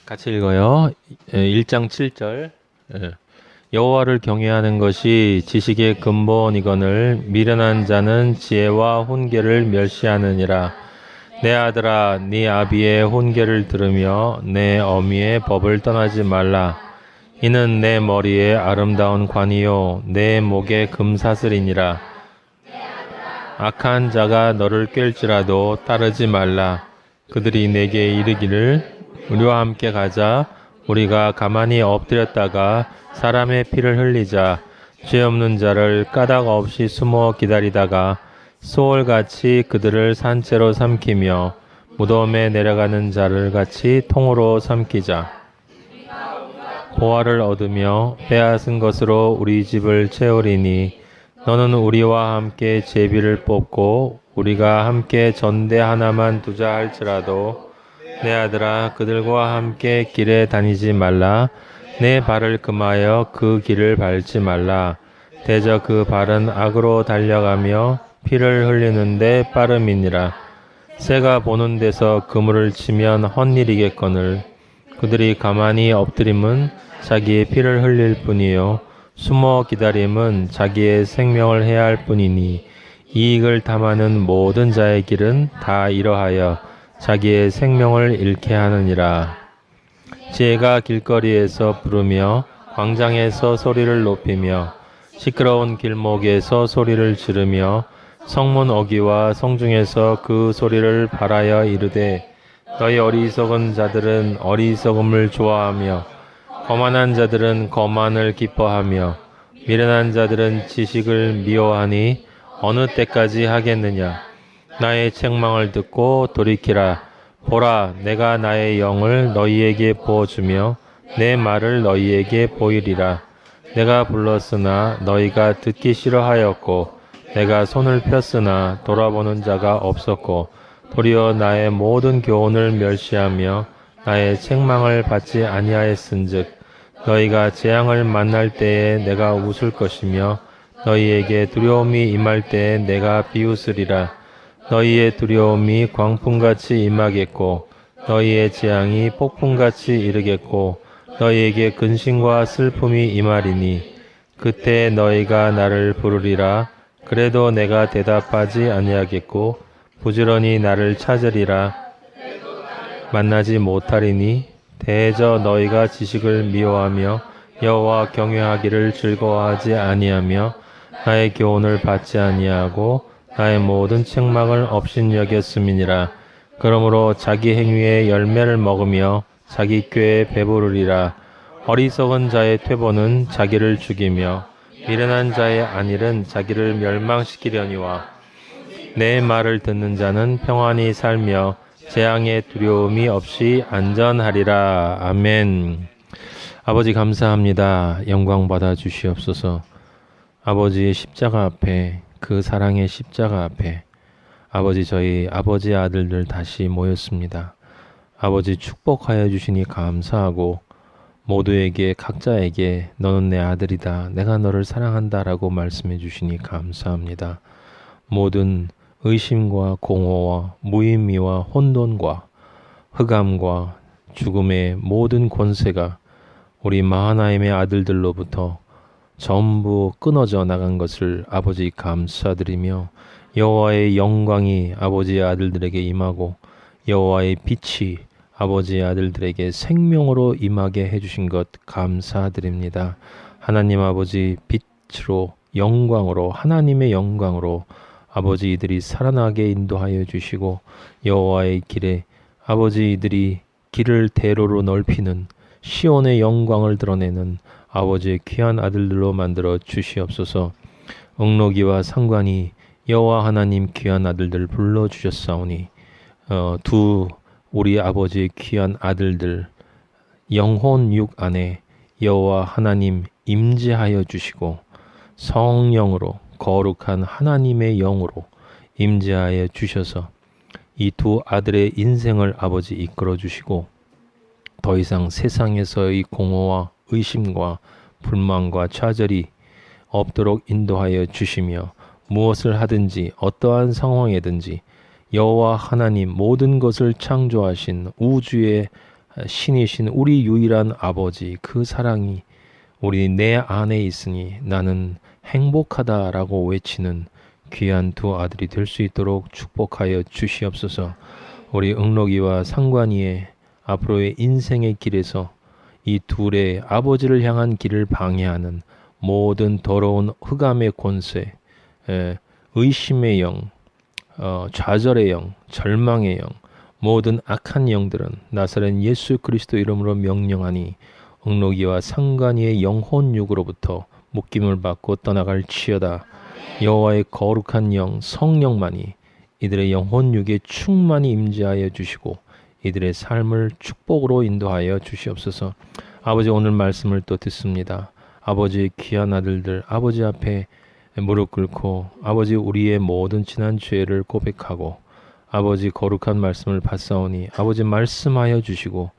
같이 읽어요. 1장 7절. 여호와를 경외하는 것이 지식의 근본이거늘 미련한 자는 지혜와 훈계를 멸시하느니라. 내 아들아, 네 아비의 훈계를 들으며 내 어미의 법을 떠나지 말라. 이는 내 머리에 아름다운 관이요 내 목에 금사슬이니라. 악한 자가 너를 꿰일지라도 따르지 말라. 그들이 내게 이르기를 우리와 함께 가자. 우리가 가만히 엎드렸다가 사람의 피를 흘리자. 죄 없는 자를 까닭 없이 숨어 기다리다가 소울같이 그들을 산채로 삼키며 무덤에 내려가는 자를 같이 통으로 삼키자. 보화를 얻으며 빼앗은 것으로 우리 집을 채우리니 너는 우리와 함께 제비를 뽑고 우리가 함께 전대 하나만 두자 할지라도 내 아들아, 그들과 함께 길에 다니지 말라. 내 발을 금하여 그 길을 밟지 말라. 대저 그 발은 악으로 달려가며 피를 흘리는데 빠름이니라. 새가 보는 데서 그물을 치면 헛일이겠거늘 그들이 가만히 엎드림은 자기의 피를 흘릴 뿐이요 숨어 기다림은 자기의 생명을 해할 뿐이니 이익을 탐하는 모든 자의 길은 다 이러하여 자기의 생명을 잃게 하느니라. 지혜가 길거리에서 부르며 광장에서 소리를 높이며 시끄러운 길목에서 소리를 지르며 성문 어귀와 성중에서 그 소리를 발하여 이르되 너희 어리석은 자들은 어리석음을 좋아하며 거만한 자들은 거만을 기뻐하며 미련한 자들은 지식을 미워하니 어느 때까지 하겠느냐. 나의 책망을 듣고 돌이키라. 보라, 내가 나의 영을 너희에게 부어주며 내 말을 너희에게 보이리라. 내가 불렀으나 너희가 듣기 싫어하였고 내가 손을 폈으나 돌아보는 자가 없었고 도리어 나의 모든 교훈을 멸시하며 나의 책망을 받지 아니하였은즉 너희가 재앙을 만날 때에 내가 웃을 것이며 너희에게 두려움이 임할 때에 내가 비웃으리라. 너희의 두려움이 광풍같이 임하겠고 너희의 재앙이 폭풍같이 이르겠고 너희에게 근심과 슬픔이 임하리니 그때 너희가 나를 부르리라. 그래도 내가 대답하지 아니하겠고 부지런히 나를 찾으리라. 만나지 못하리니 대저 너희가 지식을 미워하며 여호와 경외하기를 즐거워하지 아니하며 나의 교훈을 받지 아니하고 나의 모든 책망을 업신여겼음이니라. 그러므로 자기 행위의 열매를 먹으며 자기 꾀에 배부르리라. 어리석은 자의 퇴보는 자기를 죽이며 미련한 자의 안일은 자기를 멸망시키려니와 내 말을 듣는 자는 평안히 살며 재앙의 두려움이 없이 안전하리라. 아멘. 아버지 감사합니다. 영광 받아 주시옵소서. 아버지의 십자가 앞에 그 사랑의 십자가 앞에 아버지 저희 아버지 아들들 다시 모였습니다. 아버지 축복하여 주시니 감사하고 모두에게 각자에게 너는 내 아들이다. 내가 너를 사랑한다 라고 말씀해 주시니 감사합니다. 모든 의심과 공허와 무의미와 혼돈과 흑암과 죽음의 모든 권세가 우리 마하나임의 아들들로부터 전부 끊어져 나간 것을 아버지 감사드리며 여호와의 영광이 아버지의 아들들에게 임하고 여호와의 빛이 아버지의 아들들에게 생명으로 임하게 해주신 것 감사드립니다. 하나님 아버지 빛으로 영광으로 하나님의 영광으로 아버지 이들이 살아나게 인도하여 주시고 여호와의 길에 아버지 이들이 길을 대로로 넓히는 시온의 영광을 드러내는 아버지의 귀한 아들들로 만들어 주시옵소서. 옥로기와 상관이 여호와 하나님 귀한 아들들 불러주셨사오니 두 우리 아버지의 귀한 아들들 영혼 육 안에 여호와 하나님 임재하여 주시고 성령으로 거룩한 하나님의 영으로 임재하여 주셔서 이 두 아들의 인생을 아버지 이끌어 주시고 더 이상 세상에서의 공허와 의심과 불만과 좌절이 없도록 인도하여 주시며 무엇을 하든지 어떠한 상황이든지 여호와 하나님 모든 것을 창조하신 우주의 신이신 우리 유일한 아버지 그 사랑이 우리 내 안에 있으니 나는 행복하다라고 외치는 귀한 두 아들이 될 수 있도록 축복하여 주시옵소서. 우리 응록이와 상관이의 앞으로의 인생의 길에서 이 둘의 아버지를 향한 길을 방해하는 모든 더러운 흑암의 권세, 의심의 영, 좌절의 영, 절망의 영, 모든 악한 영들은 나사렛 예수 그리스도 이름으로 명령하니 응록이와 상관이의 영혼 육으로부터 묶임을 받고 떠나갈 치여다. 여호와의 거룩한 영 성령만이 이들의 영혼 육에 충만히 임재하여 주시고 이들의 삶을 축복으로 인도하여 주시옵소서. 아버지, 오늘 말씀을 또 듣습니다. 아버지의 귀한 아들들 아버지 앞에 무릎 꿇고 아버지 우리의 모든 지난 죄를 고백하고 아버지 거룩한 말씀을 받사오니 아버지 말씀하여 주시고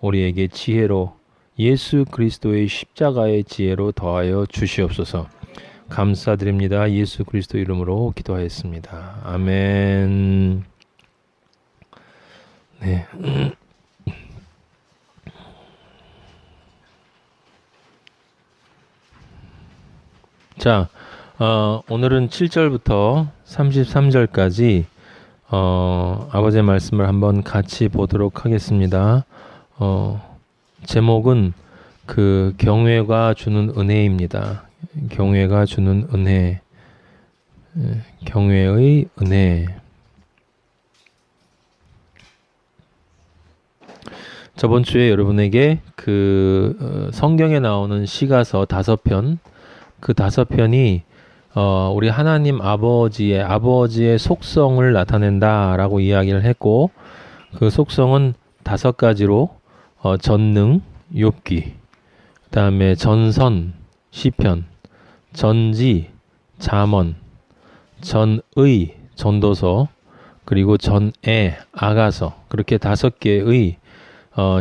우리에게 지혜로 예수 그리스도의 십자가의 지혜로 더하여 주시옵소서. 감사드립니다. 예수 그리스도 이름으로 기도하였습니다. 아멘. 네. 자, 오늘은 7절부터 33절까지 아버지의 말씀을 한번 같이 보도록 하겠습니다. 제목은 그 경외가 주는 은혜입니다. 경외가 주는 은혜, 경외의 은혜. 저번 주에 여러분에게 그 성경에 나오는 시가서 5편, 그 5편이 우리 하나님 아버지의 속성을 나타낸다라고 이야기를 했고, 그 속성은 5가지로 전능, 욥기, 그 다음에 전선, 시편, 전지, 잠언, 전의, 전도서, 그리고 전애, 아가서, 그렇게 5개의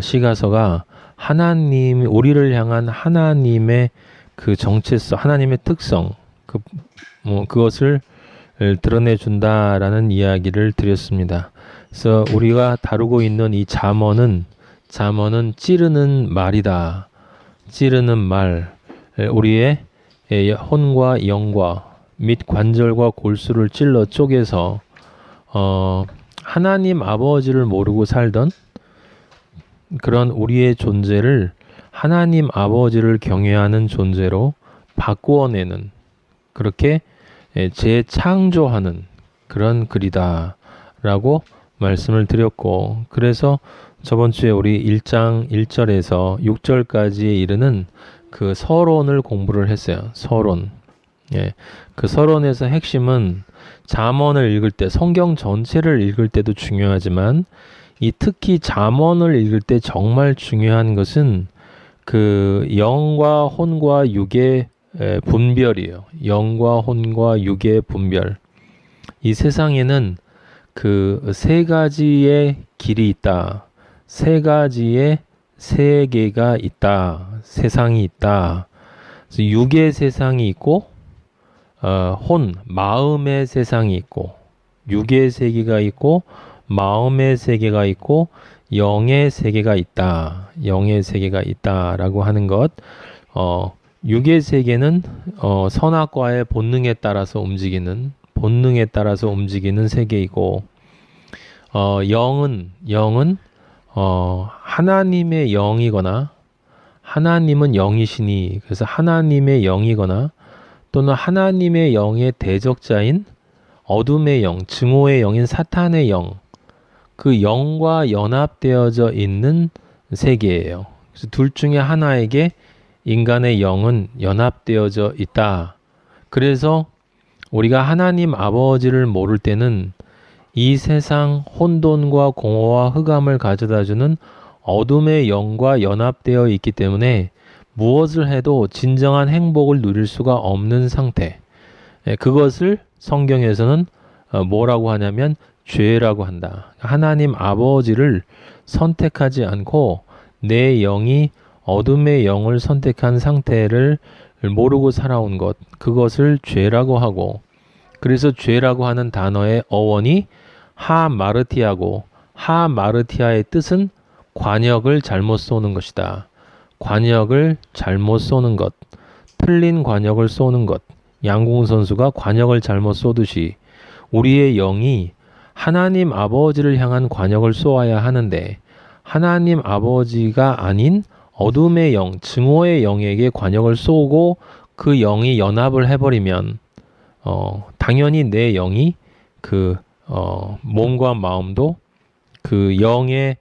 시가서가 하나님, 우리를 향한 하나님의 그 정체성, 하나님의 특성, 그것을 드러내준다라는 이야기를 드렸습니다. 그래서 우리가 다루고 있는 이 잠언은 찌르는 말이다. 찌르는 말, 우리의 혼과 영과 및 관절과 골수를 찔러 쪼개서 하나님 아버지를 모르고 살던 그런 우리의 존재를 하나님 아버지를 경외하는 존재로 바꾸어내는, 그렇게 재창조하는 그런 글이다 라고 말씀을 드렸고, 그래서 저번 주에 우리 1장 1절에서 6절까지에 이르는 그 서론을 공부를 했어요. 서론. 그 서론에서 핵심은 잠언을 읽을 때, 성경 전체를 읽을 때도 중요하지만 이 특히 잠언을 읽을 때 정말 중요한 것은 그 영과 혼과 육의 분별이에요. 영과 혼과 육의 분별. 이 세상에는 그 3가지의 길이 있다. 3가지의 세계가 있다. 세상이 있다. 그래서 육의 세상이 있고, 마음의 세상이 있고, 육의 세계가 있고, 마음의 세계가 있고, 영의 세계가 있다. 영의 세계가 있다라고 하는 것. 육의 세계는 선악과의 본능에 따라서 움직이는 세계이고, 영은 하나님의 영이거나, 하나님은 영이시니, 그래서 하나님의 영이거나, 또는 하나님의 영의 대적자인 어둠의 영, 증오의 영인 사탄의 영, 그 영과 연합되어져 있는 세계예요. 그래서 둘 중에 하나에게 인간의 영은 연합되어져 있다. 그래서 우리가 하나님 아버지를 모를 때는 이 세상 혼돈과 공허와 흑암을 가져다주는 어둠의 영과 연합되어 있기 때문에 무엇을 해도 진정한 행복을 누릴 수가 없는 상태. 그것을 성경에서는 뭐라고 하냐면 죄라고 한다. 하나님 아버지를 선택하지 않고 내 영이 어둠의 영을 선택한 상태를 모르고 살아온 것, 그것을 죄라고 하고, 그래서 죄라고 하는 단어의 어원이 하마르티아고, 하마르티아의 뜻은 관역을 잘못 쏘는 것이다. 관역을 잘못 쏘는 것, 틀린 관역을 쏘는 것. 양궁 선수가 관역을 잘못 쏘듯이 우리의 영이 하나님 아버지를 향한 관역을 쏘아야 하는데 하나님 아버지가 아닌 어둠의 영, 증오의 영에게 관역을 쏘고 그 영이 연합을 해버리면 당연히 내 영이 몸과 마음도 그 영의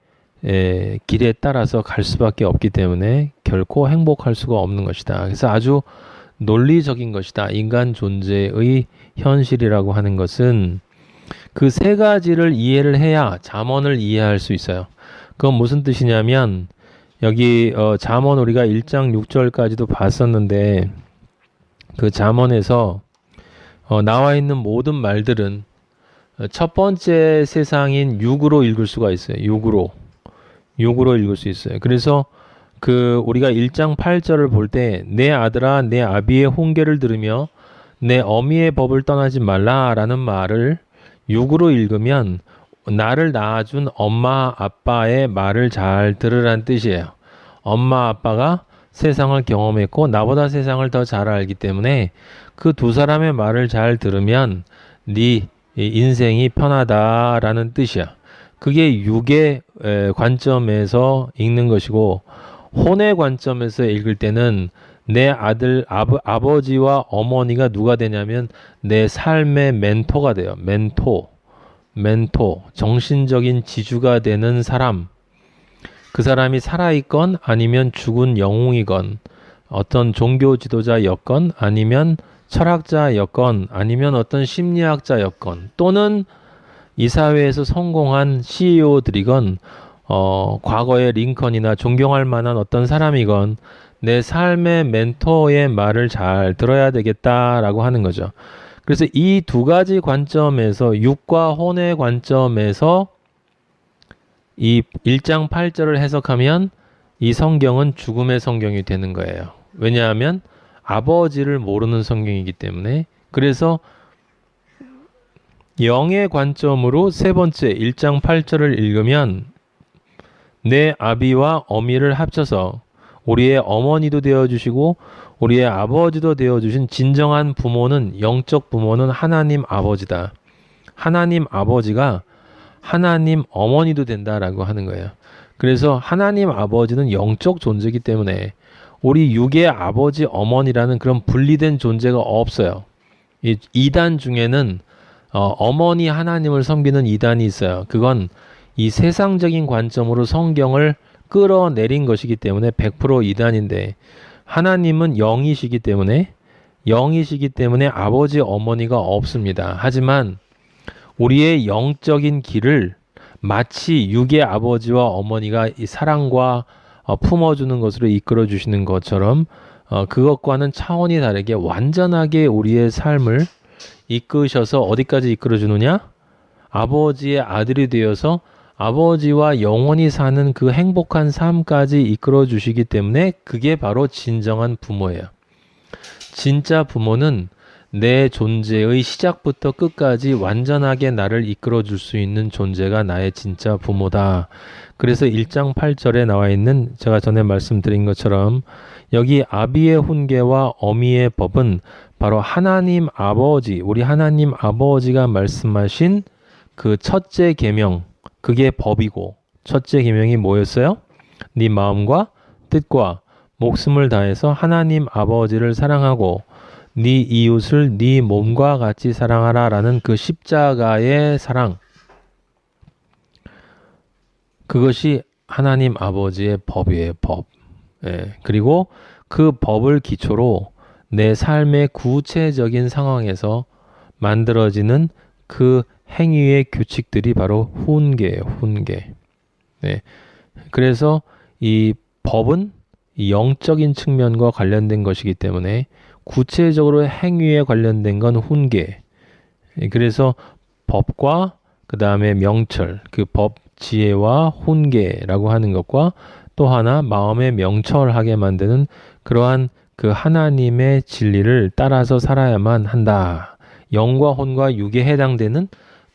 길에 따라서 갈 수밖에 없기 때문에 결코 행복할 수가 없는 것이다. 그래서 아주 논리적인 것이다. 인간 존재의 현실이라고 하는 것은 그 세 가지를 이해를 해야 잠언을 이해할 수 있어요. 그건 무슨 뜻이냐면 여기 잠언 우리가 1장 6절까지도 봤었는데 그 잠언에서 나와 있는 모든 말들은 첫 번째 세상인 6으로 읽을 수가 있어요. 6으로 읽을 수 있어요. 그래서 우리가 1장 8절을 볼 때 내 아들아 내 아비의 훈계를 들으며 내 어미의 법을 떠나지 말라라는 말을 6으로 읽으면 나를 낳아준 엄마 아빠의 말을 잘 들으란 뜻이에요. 엄마 아빠가 세상을 경험했고 나보다 세상을 더 잘 알기 때문에 그 두 사람의 말을 잘 들으면 네 인생이 편하다라는 뜻이야. 그게 육의 관점에서 읽는 것이고 혼의 관점에서 읽을 때는 내 아들 아버지와 어머니가 누가 되냐면 내 삶의 멘토가 돼요. 멘토 정신적인 지주가 되는 사람. 그 사람이 살아있건 아니면 죽은 영웅이건 어떤 종교 지도자였건 아니면 철학자였건 아니면 어떤 심리학자였건 또는 이 사회에서 성공한 CEO들이건 과거의 링컨이나 존경할 만한 어떤 사람이건 내 삶의 멘토의 말을 잘 들어야 되겠다라고 하는 거죠. 그래서 이 두 가지 관점에서 육과 혼의 관점에서 이 1장 8절을 해석하면 이 성경은 죽음의 성경이 되는 거예요. 왜냐하면 아버지를 모르는 성경이기 때문에. 그래서 영의 관점으로 세 번째 1장 8절을 읽으면 내 아비와 어미를 합쳐서 우리의 어머니도 되어주시고 우리의 아버지도 되어주신 진정한 부모는 영적 부모는 하나님 아버지다. 하나님 아버지가 하나님 어머니도 된다라고 하는 거예요. 그래서 하나님 아버지는 영적 존재이기 때문에 우리 육의 아버지 어머니라는 그런 분리된 존재가 없어요. 이 이단 중에는 어머니 하나님을 섬기는 이단이 있어요. 그건 이 세상적인 관점으로 성경을 끌어내린 것이기 때문에 100% 이단인데 하나님은 영이시기 때문에 아버지 어머니가 없습니다. 하지만 우리의 영적인 길을 마치 육의 아버지와 어머니가 이 사랑과 품어주는 것으로 이끌어 주시는 것처럼 그것과는 차원이 다르게 완전하게 우리의 삶을 이끄셔서 어디까지 이끌어 주느냐? 아버지의 아들이 되어서 아버지와 영원히 사는 그 행복한 삶까지 이끌어 주시기 때문에 그게 바로 진정한 부모예요. 진짜 부모는 내 존재의 시작부터 끝까지 완전하게 나를 이끌어 줄 수 있는 존재가 나의 진짜 부모다. 그래서 1장 8절에 나와 있는 제가 전에 말씀드린 것처럼 여기 아비의 훈계와 어미의 법은 바로 하나님 아버지, 우리 하나님 아버지가 말씀하신 그 첫째 계명, 그게 법이고 첫째 계명이 뭐였어요? 네 마음과 뜻과 목숨을 다해서 하나님 아버지를 사랑하고 네 이웃을 네 몸과 같이 사랑하라라는 그 십자가의 사랑. 그것이 하나님 아버지의 법이에요. 법. 그리고 그 법을 기초로 내 삶의 구체적인 상황에서 만들어지는 그 행위의 규칙들이 바로 훈계예요. 훈계. 그래서 이 법은 이 영적인 측면과 관련된 것이기 때문에 구체적으로 행위에 관련된 건 훈계. 그래서 법과 그 다음에 명철, 그 법 지혜와 훈계라고 하는 것과 또 하나 마음에 명철하게 만드는 그러한 그 하나님의 진리를 따라서 살아야만 한다. 영과 혼과 육에 해당되는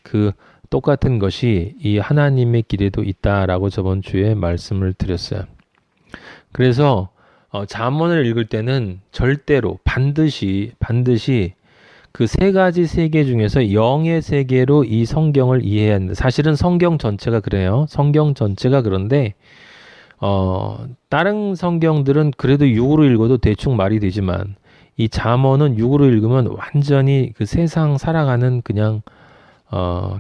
그 똑같은 것이 이 하나님의 길에도 있다라고 저번 주에 말씀을 드렸어요. 그래서 잠언을 읽을 때는 절대로 반드시 그 세 가지 세계 중에서 영의 세계로 이 성경을 이해해야 한다. 사실은 성경 전체가 그래요. 성경 전체가 그런데 다른 성경들은 그래도 육으로 읽어도 대충 말이 되지만 이 잠언은 육으로 읽으면 완전히 그 세상 살아가는 그냥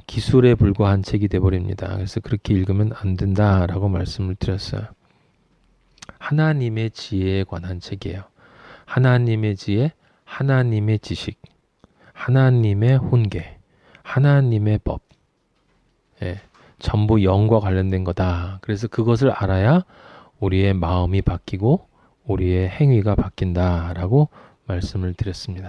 기술에 불과한 책이 돼버립니다. 그래서 그렇게 읽으면 안 된다라고 말씀을 드렸어요. 하나님의 지혜에 관한 책이에요. 하나님의 지혜, 하나님의 지식, 하나님의 훈계, 하나님의 법. 예, 전부 영과 관련된 거다. 그래서 그것을 알아야 우리의 마음이 바뀌고 우리의 행위가 바뀐다라고 말씀을 드렸습니다.